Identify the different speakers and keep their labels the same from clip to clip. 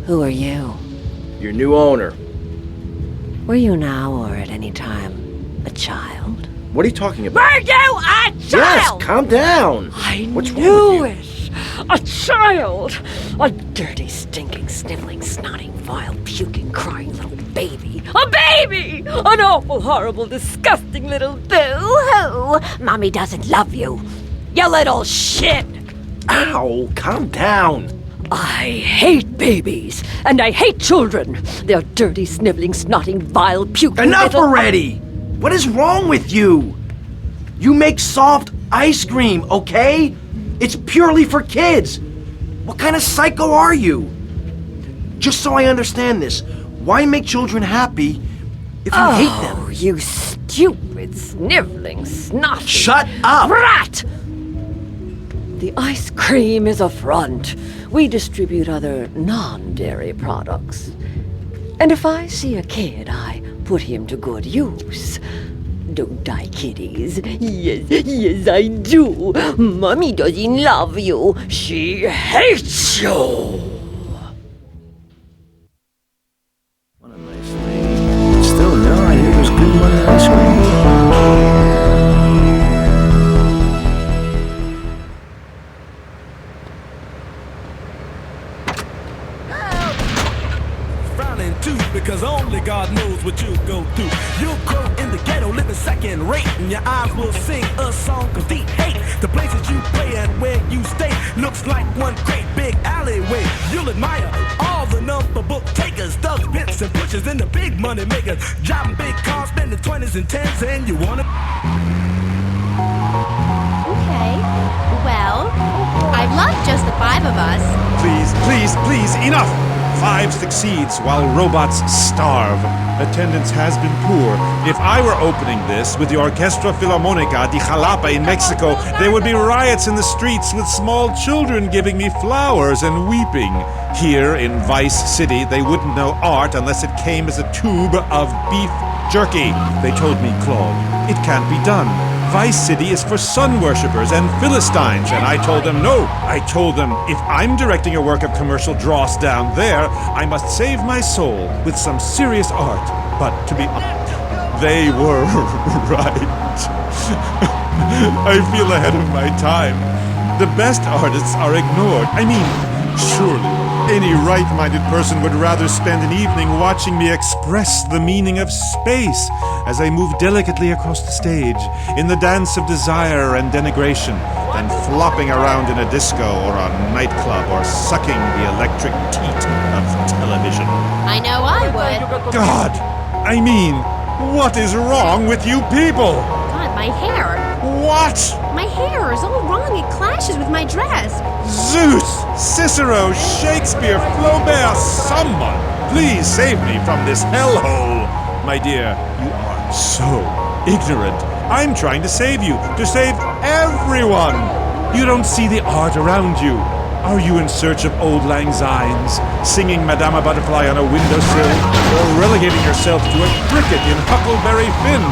Speaker 1: Who are you?
Speaker 2: Your new owner.
Speaker 1: Were you now or at any time a child?
Speaker 2: What are you talking about?
Speaker 1: Were you a
Speaker 2: Yes,
Speaker 1: child?
Speaker 2: calm down.
Speaker 1: What's
Speaker 2: wrong
Speaker 1: knew
Speaker 2: with
Speaker 1: it. A child. A dirty, stinking, sniveling, snotting, vile, puking, crying little baby. A baby! An awful, horrible, disgusting little boo-hoo. Mommy doesn't love you. You little shit.
Speaker 2: Ow, calm down.
Speaker 1: I hate babies, and I hate children. They're dirty, sniveling, snotting, vile, puking
Speaker 2: Enough
Speaker 1: little...
Speaker 2: already! What is wrong with you? You make soft ice cream, okay? It's purely for kids. What kind of psycho are you? Just so I understand this, why make children happy if you hate them?
Speaker 1: Oh, you stupid, sniveling, snotty...
Speaker 2: Shut up!
Speaker 1: Brat! The ice cream is a front. We distribute other non-dairy products. And if I see a kid, I put him to good use. Don't I, kiddies? Yes, I do. Mommy doesn't love you. She hates you.
Speaker 2: What a nice lady. But still, I hear there's good money in ice cream.
Speaker 3: Because only God knows what you'll go through. You'll grow in the ghetto, living second rate, and your eyes will sing a song of deep hate. The places you play and where you stay looks like one great big alleyway. You'll admire all the number book takers, thugs, pimps, and pushers, and the big money makers, driving big cars, spending 20s and 10s, and you wanna...
Speaker 4: Okay, well, I'd love just the 5 of us.
Speaker 5: Please, enough! 5 succeeds while robots starve. Attendance has been poor. If I were opening this with the Orquestra Filarmonica de Jalapa in Mexico, there would be riots in the streets with small children giving me flowers and weeping. Here in Vice City, they wouldn't know art unless it came as a tube of beef jerky. They told me, Claude, it can't be done. Vice City is for sun worshippers and Philistines, and I told them no. I told them, if I'm directing a work of commercial dross down there, I must save my soul with some serious art. But to be honest, they were right. I feel ahead of my time. The best artists are ignored. I mean, surely any right-minded person would rather spend an evening watching me express the meaning of space as I move delicately across the stage in the dance of desire and denigration than flopping around in a disco or a nightclub or sucking the electric teat of television.
Speaker 4: I know I would.
Speaker 5: God! I mean, what is wrong with you people?
Speaker 4: God, my hair.
Speaker 5: What?
Speaker 4: My hair is all wrong. It clashes with my dress.
Speaker 5: Zeus! Cicero! Shakespeare! Flaubert! Someone! Please save me from this hellhole! My dear, you are so ignorant. I'm trying to save you, to save everyone! You don't see the art around you. Are you in search of Auld Lang Synes, singing Madama Butterfly on a windowsill, or relegating yourself to a cricket in Huckleberry Finn?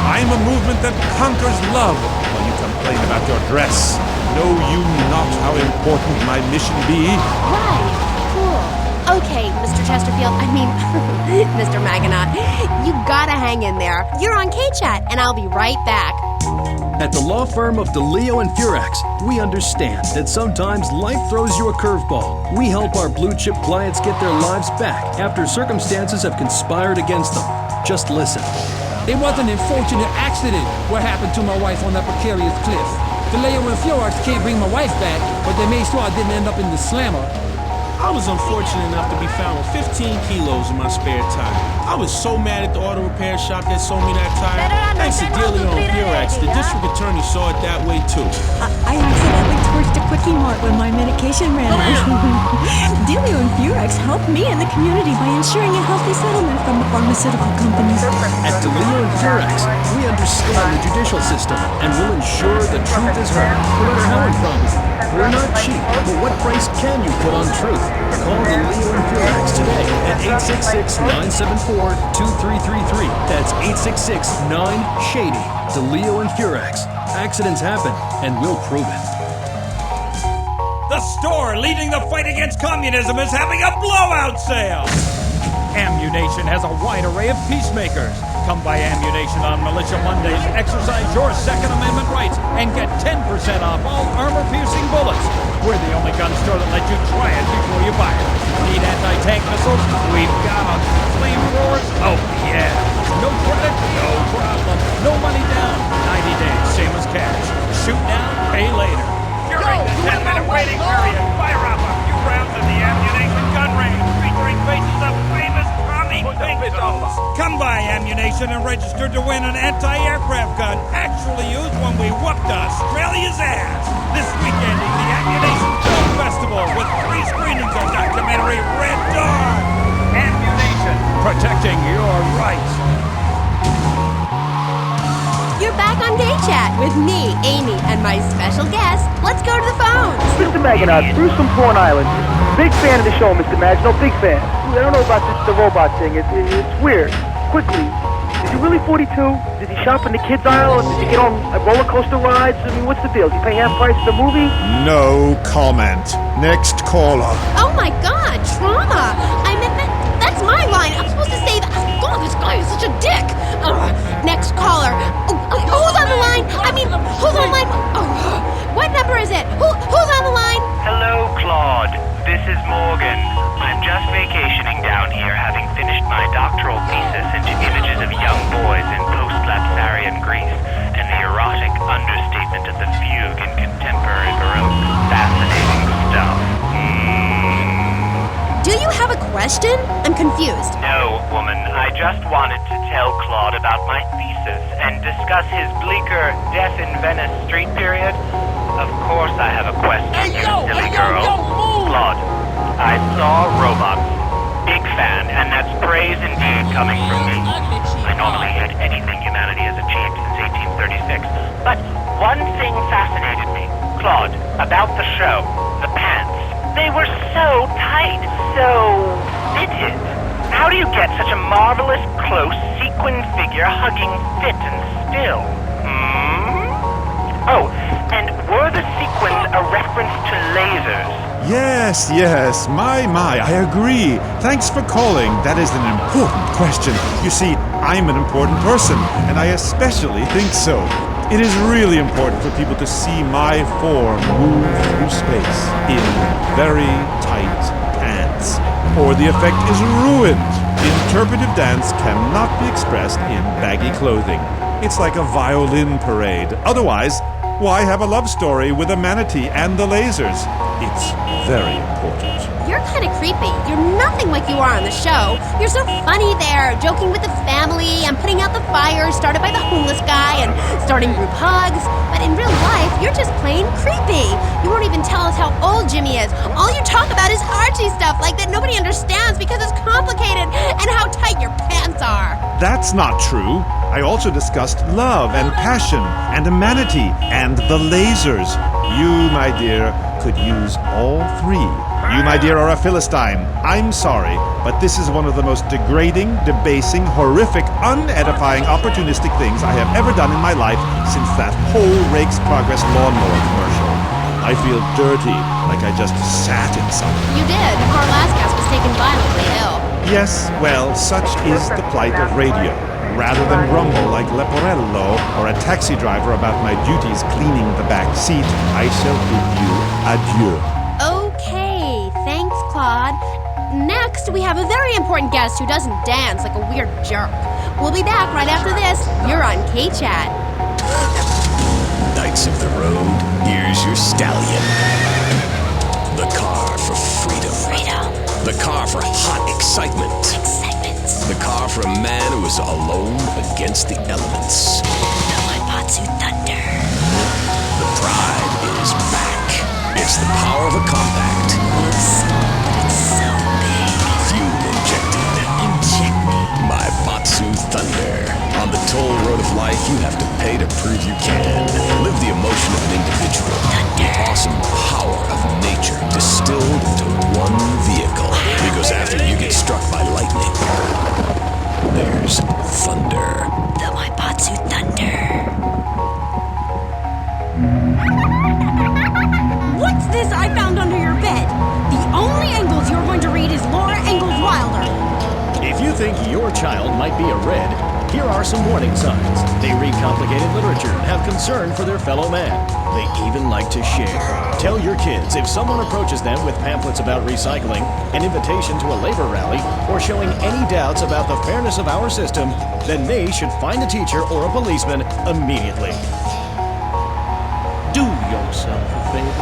Speaker 5: I'm a movement that conquers love while you complain about your dress. Know you not how important my mission be?
Speaker 4: Right. Cool. Okay, Mr. Chesterfield. I mean, Mr. Maginot. You gotta hang in there. You're on K-Chat, and I'll be right back.
Speaker 6: At the law firm of DeLeo and Furax, we understand that sometimes life throws you a curveball. We help our blue-chip clients get their lives back after circumstances have conspired against them. Just listen.
Speaker 7: It was an unfortunate accident what happened to my wife on that precarious cliff. DeLeo and Furax can't bring my wife back, but they made sure I didn't end up in the slammer.
Speaker 8: I was unfortunate enough to be found with 15 kilos in my spare time. I was so mad at the auto repair shop that sold me that tire. Thanks to DeLeo and Furax, the district attorney saw it that way too.
Speaker 9: I accidentally torched a Quickie Mart when my medication ran out. DeLeo and Furax helped me and the community by ensuring a healthy settlement from the pharmaceutical companies.
Speaker 6: At DeLeo and Furax, we understand the judicial system and will ensure the truth is heard, no matter how improbable. We're not cheap, but what price can you put on truth? Call DeLeo and Furax today at 866-974-2333. That's 866-9-SHADY. DeLeo and Furax. Accidents happen, and we'll prove it.
Speaker 3: The
Speaker 10: store leading the fight against communism is having a blowout sale. Ammunition has a wide array of peacemakers. Come by Ammunition on Militia Mondays, exercise your Second Amendment rights, and get 10% off all armor-piercing bullets. We're the only gun store that lets you try it before you buy it. Need anti-tank missiles? We've got them. Flamethrowers? Oh, yeah. No credit? No problem. No money down. 90 days, same as cash. Shoot now, pay later. During the 10-minute waiting period, fire up a few rounds of the Ammunition gun range, featuring faces of famous Tommy Pinkos. Come by Ammunition and register to win an anti-aircraft gun actually used when we whooped Australia's ass. This weekend is the Ammunition Film Festival with 3 screenings of documentary Red Dawn. Ammunition, protecting your rights.
Speaker 4: You're back on Gay Chat with me, Amy, and my special guest. Let's go to the phones.
Speaker 11: Mr. Maginot, Bruce from Prawn Island. Big fan of the show, Mr. Maginot, big fan. I don't know about the robot thing. It's weird. Quickly, is he really 42? Did he shop in the kids' aisle? Or did he get on roller coaster rides? I mean, what's the deal? Did he pay half price for the movie?
Speaker 5: No comment. Next caller.
Speaker 4: Oh my God, trauma! I meant that's my line. I'm supposed to say that. God, this guy is such a dick. Next caller. Who's on the line? I mean, who's on the line? What number is it? Who's on the line?
Speaker 12: Hello, Claude. This is Morgan. I'm just vacationing down here, having finished my doctoral thesis into images of young boys in post-Lapsarian Greece and the erotic understatement of the fugue in contemporary Baroque. Fascinating stuff.
Speaker 4: Do you have a question? I'm confused.
Speaker 12: No, woman. I just wanted to tell Claude about my thesis and discuss his bleaker Death in Venice street period. Of course I have a question, silly girl. Claude, I saw Robots. Big fan, and that's praise indeed coming from me. I normally hate anything humanity has achieved since 1836. But one thing fascinated me. Claude, about the show, the pants. They were so tight, so fitted. How do you get such a marvelous, close, sequin figure hugging fit and still? Oh, and were the sequins a reference to lasers?
Speaker 5: Yes, my, I agree. Thanks for calling. That is an important question. You see, I'm an important person, and I especially think so. It is really important for people to see my form move through space in very tight pants, or the effect is ruined. Interpretive dance cannot be expressed in baggy clothing. It's like a violin parade. Otherwise, why have a love story with a manatee and the lasers? It's very important.
Speaker 4: You're kind of creepy. You're nothing like you are on the show. You're so funny there, joking with the family and putting out the fires started by the homeless guy and starting group hugs. But in real life, you're just plain creepy. You won't even tell us how old Jimmy is. All you talk about is Archie stuff like that nobody understands because it's complicated and how tight your pants are.
Speaker 5: That's not true. I also discussed love and passion and a manatee and the lasers. You, my dear, could use all 3. You, my dear, are a Philistine. I'm sorry, but this is one of the most degrading, debasing, horrific, unedifying, opportunistic things I have ever done in my life since that whole Rake's Progress lawnmower commercial. I feel dirty, like I just sat in something.
Speaker 4: You did. Our last guest was taken violently ill.
Speaker 5: Yes, well, such is the plight of radio. Rather than grumble like Leporello or a taxi driver about my duties cleaning the back seat, I shall bid you adieu.
Speaker 4: Okay, thanks, Claude. Next, we have a very important guest who doesn't dance like a weird jerk. We'll be back right after this. You're on K-Chat.
Speaker 13: Knights of the road, here's your stallion. The car for freedom. The car for hot excitement. The car for a man who is alone against the elements.
Speaker 9: The Waibatsu Thunder.
Speaker 13: The pride is back. It's the power of a compact.
Speaker 9: Looks small, but it's so big.
Speaker 13: Fuel injected.
Speaker 9: Inject me.
Speaker 13: My Batsu Thunder. On the toll road of life, you have to pay to prove you can. Live the emotion of an individual. The awesome power of nature distilled into one vehicle. Because after you get struck by lightning, there's thunder.
Speaker 9: The Waibatsu Thunder.
Speaker 14: What's this I found under child might be a red, here are some warning signs. They read complicated literature and have concern for their fellow man. They even like to share. Tell your kids if someone approaches them with pamphlets about recycling, an invitation to a labor rally, or showing any doubts about the fairness of our system, then they should find a teacher or a policeman immediately.
Speaker 15: Do yourself a favor.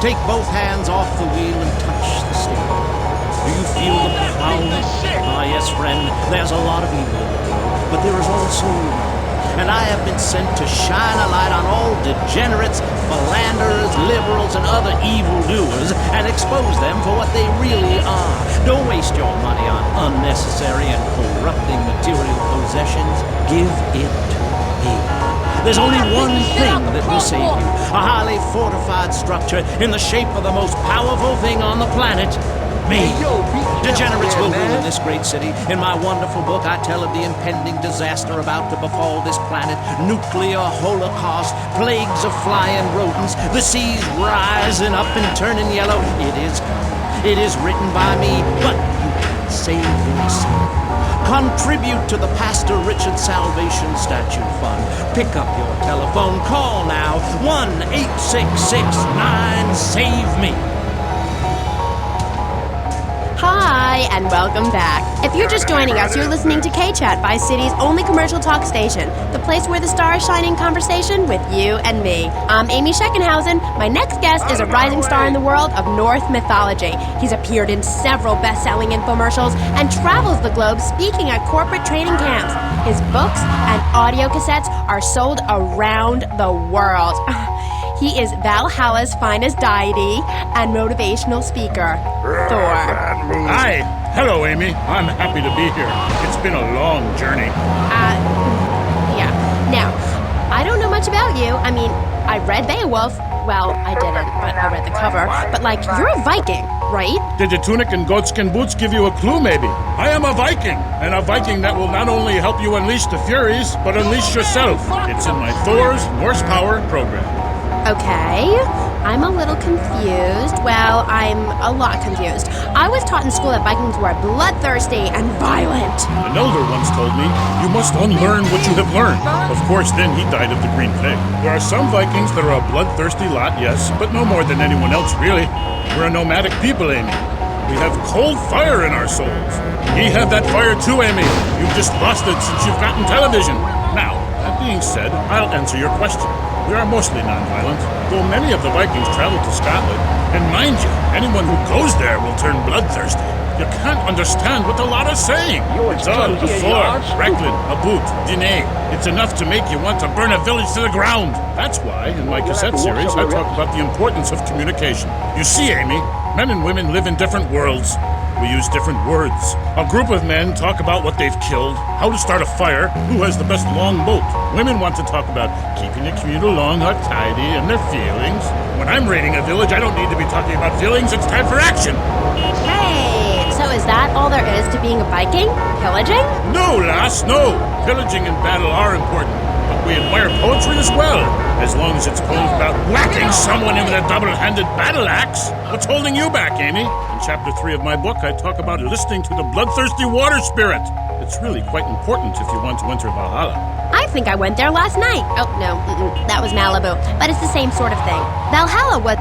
Speaker 15: Take both hands off the wheel and touch the steering. Do you feel the power? Ah, yes, friend, there's a lot of evil in the world, but there is also good. And I have been sent to shine a light on all degenerates, philanderers, liberals, and other evildoers and expose them for what they really are. Don't waste your money on unnecessary and corrupting material possessions. Give it to me. There's only one thing that will save you. A highly fortified structure in the shape of the most powerful thing on the planet. Me. Degenerates will rule in this great city. In my wonderful book, I tell of the impending disaster about to befall this planet. Nuclear holocaust, plagues of flying rodents, the seas rising up and turning yellow. It is written by me, but you can save yourself. Contribute to the Pastor Richard Salvation Statue Fund. Pick up your telephone. Call now. 1-866-9-SAVE-ME.
Speaker 4: Hi, and welcome back. If you're just joining us, you're listening to K-Chat, Vice City's only commercial talk station, the place where the stars shine in conversation with you and me. I'm Amy Scheckenhausen. My next guest is a rising star in the world of Norse mythology. He's appeared in several best-selling infomercials and travels the globe speaking at corporate training camps. His books and audio cassettes are sold around the world. He is Valhalla's finest deity and motivational speaker, Thor.
Speaker 10: Hi. Hello, Amy. I'm happy to be here. It's been a long journey.
Speaker 4: Yeah. Now, I don't know much about you. I mean, I read Beowulf. Well, I didn't, but I read the cover. But, you're a Viking, right?
Speaker 10: Did the tunic and goatskin boots give you a clue, maybe? I am a Viking, and a Viking that will not only help you unleash the Furies, but unleash yourself. It's in my Thor's Norse Power program.
Speaker 4: Okay, I'm a little confused. Well, I'm a lot confused. I was taught in school that Vikings were bloodthirsty and violent.
Speaker 10: An elder once told me, you must unlearn what you have learned. Of course, then he died of the green plague. There are some Vikings that are a bloodthirsty lot, yes, but no more than anyone else, really. We're a nomadic people, Amy. We have cold fire in our souls. Ye have that fire too, Amy. You've just lost it since you've gotten television. Now, that being said, I'll answer your question. We are mostly non-violent, though many of the Vikings traveled to Scotland. And mind you, anyone who goes there will turn bloodthirsty. You can't understand what the lot is saying. It's all a four, Recklin, a boot, Diné. It's enough to make you want to burn a village to the ground. That's why, in my cassette series, I talk about the importance of communication. You see, Amy, men and women live in different worlds. We use different words. A group of men talk about what they've killed, how to start a fire, who has the best long boat. Women want to talk about keeping the commute along or tidy and their feelings. When I'm raiding a village, I don't need to be talking about feelings. It's time for action.
Speaker 4: Hey, so is that all there is to being a Viking? Pillaging?
Speaker 10: No, lass, no. Pillaging and battle are important, but we admire poetry as well. As long as it's poems about whacking someone in with a double-handed battle axe. What's holding you back, Amy? In chapter 3 of my book, I talk about listening to the bloodthirsty water spirit. It's really quite important if you want to enter Valhalla.
Speaker 4: I think I went there last night. Oh, no, that was Malibu. But it's the same sort of thing. Valhalla was...